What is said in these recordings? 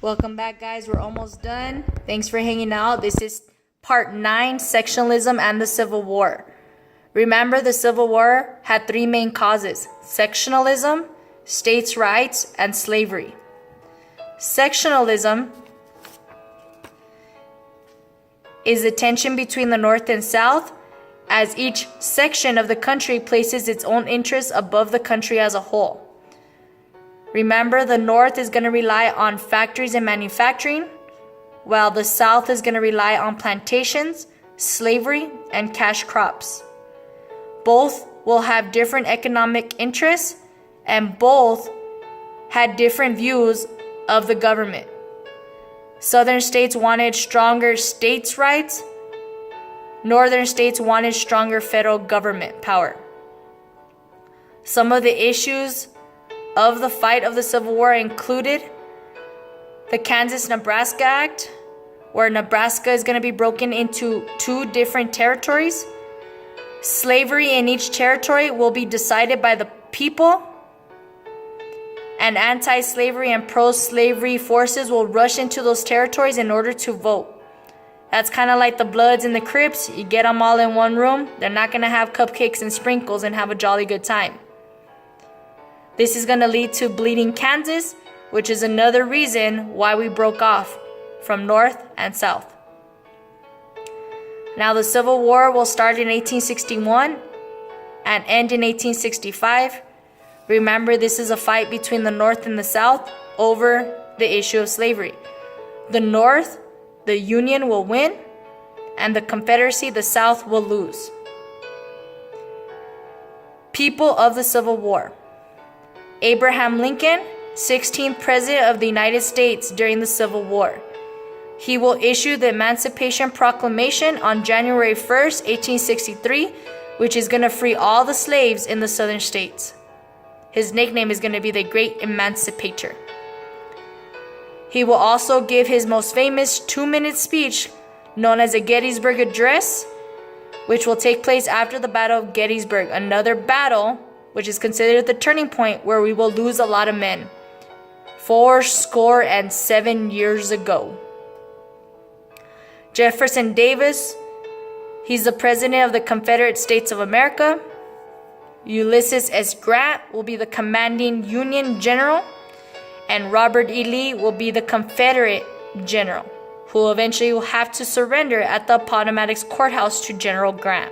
Welcome back, guys. We're almost done. Thanks for hanging out. This is part 9, Sectionalism and the Civil War. Remember, the Civil War had 3 main causes: sectionalism, states' rights, and slavery. Sectionalism is the tension between the North and South, as each section of the country places its own interests above the country as a whole. Remember, the North is going to rely on factories and manufacturing, while the South is going to rely on plantations, slavery, and cash crops. Both will have different economic interests, and both had different views of the government. Southern states wanted stronger states' rights. Northern states wanted stronger federal government power. Some of the issues of the fight of the Civil War included the Kansas-Nebraska Act, where Nebraska is going to be broken into 2 different territories. Slavery in each territory will be decided by the people, and anti-slavery and pro-slavery forces will rush into those territories in order to vote. That's kind of like the Bloods and the Crips. You get them all in one room. They're not going to have cupcakes and sprinkles and have a jolly good time. This is going to lead to Bleeding Kansas, which is another reason why we broke off from North and South. Now, the Civil War will start in 1861 and end in 1865. Remember, this is a fight between the North and the South over the issue of slavery. The North, the Union, will win, and the Confederacy, the South, will lose. People of the Civil War: Abraham Lincoln, 16th President of the United States during the Civil War. He will issue the Emancipation Proclamation on January 1st, 1863, which is going to free all the slaves in the southern states. His nickname is going to be the Great Emancipator. He will also give his most famous 2-minute speech known as the Gettysburg Address, which will take place after the Battle of Gettysburg, another battle which is considered the turning point where we will lose a lot of men, 77 years ago. Jefferson Davis, he's the President of the Confederate States of America. Ulysses S. Grant will be the commanding Union general, and Robert E. Lee will be the Confederate general, who eventually will have to surrender at the Appomattox Courthouse to General Grant.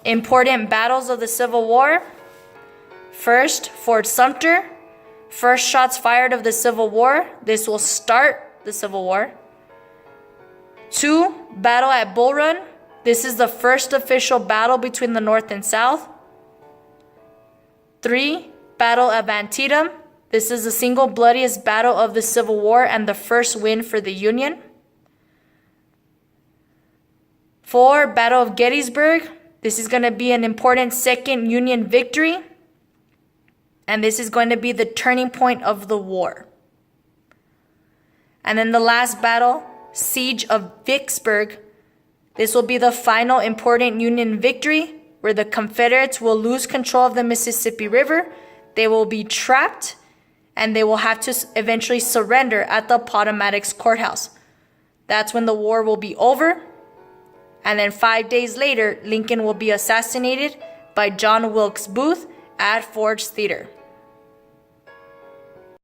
Important battles of the Civil War. First, Fort Sumter. First shots fired of the Civil War. This will start the Civil War. 2, Battle at Bull Run. This is the first official battle between the North and South. 3, Battle of Antietam. This is the single bloodiest battle of the Civil War and the first win for the Union. 4, Battle of Gettysburg. This is going to be an important second Union victory, and this is going to be the turning point of the war. And then the last battle, Siege of Vicksburg. This will be the final important Union victory, where the Confederates will lose control of the Mississippi River. They will be trapped, and they will have to eventually surrender at the Appomattox Courthouse. That's when the war will be over. And then 5 days later, Lincoln will be assassinated by John Wilkes Booth at Ford's Theater.